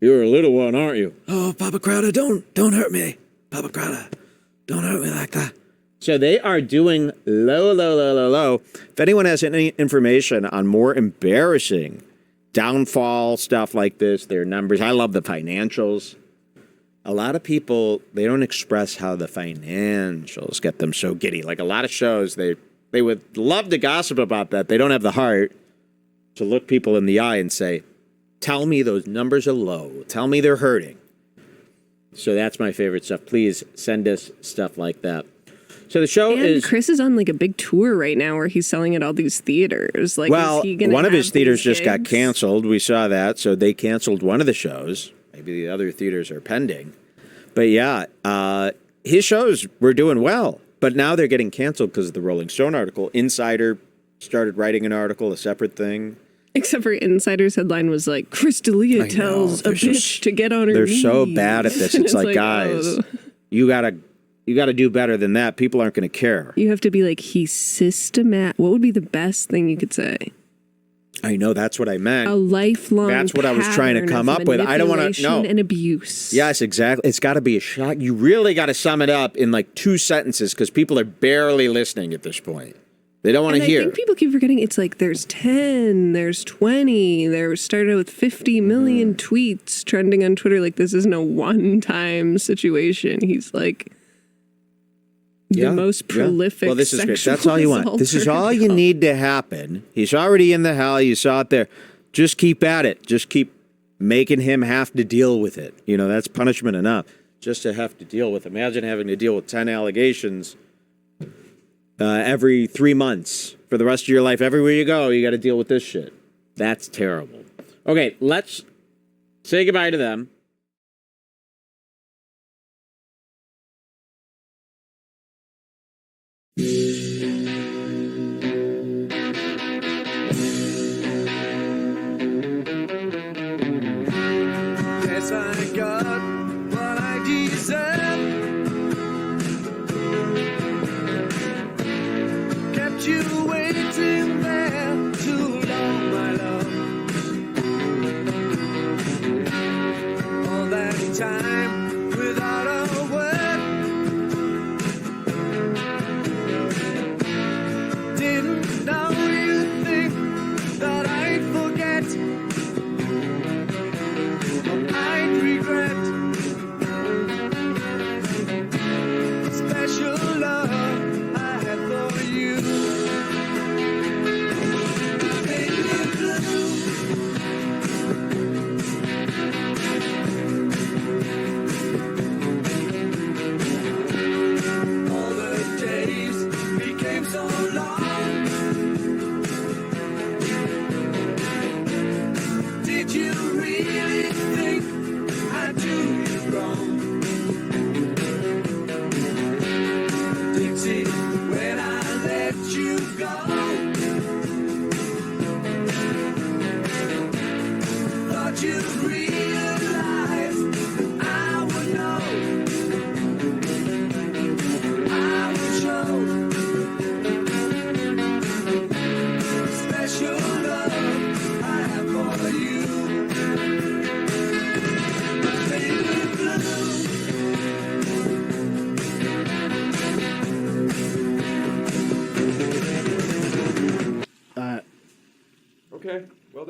You're a little one, aren't you? Oh, Papa Crowder, don't hurt me. Papa Crowder, don't hurt me like that. So they are doing low. If anyone has any information on more embarrassing downfall stuff like this, their numbers, I love the financials. A lot of people, they don't express how the financials get them so giddy. Like a lot of shows, they would love to gossip about that. They don't have the heart to look people in the eye and say, tell me those numbers are low. Tell me they're hurting. So that's my favorite stuff. Please send us stuff like that. So the show and Chris is on like a big tour right now where he's selling at all these theaters. Like, well, is he gonna one of his theaters just gigs? got canceled. We saw that. So they canceled one of the shows. Maybe the other theaters are pending. But yeah, his shows were doing well. But now they're getting canceled because of the Rolling Stone article. Insider started writing an article, a separate thing. Except for Insider's headline was like, Chris D'Elia tells a bitch to get on her knees. They're so bad at this. It's like, guys, you gotta do better than that. People aren't going to care. You have to be like, he's systematic. What would be the best thing you could say? I know, that's what I meant. A lifelong That's what I was trying to come up with. I don't want to know. And abuse. Yes, exactly. It's got to be a shock. You really got to sum it up in like 2 sentences because people are barely listening at this point. They don't want to hear. I think people keep forgetting it's like there's 10, there's 20, there started with 50 million tweets trending on Twitter. Like, this isn't a one-time situation. He's like the most prolific. Well, this is great. sexual That's all you want. assaulter This is all you need to happen. He's already in the hell. You saw it there. Just keep at it. Just keep making him have to deal with it. You know, that's punishment enough. Just to have to deal with. Imagine having to deal with 10 allegations every 3 months for the rest of your life. Everywhere you go, you got to deal with this shit. That's terrible. Okay, let's say goodbye to them. Yes, I got what I deserve. Kept you waiting there too long, my love.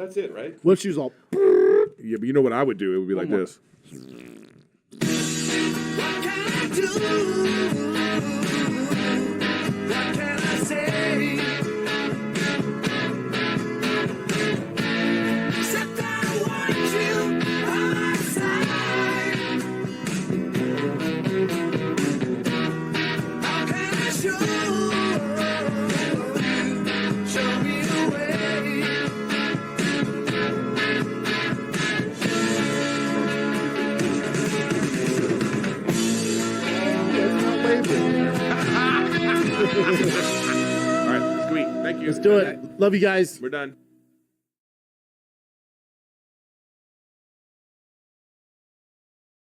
That's it, right? What she was all. Yeah, but you know what I would do? It would be like this. What can I say? Except I want you by my side. How can I show me the way? All right, sweet. Thank you. Let's do it. Love you guys. We're done.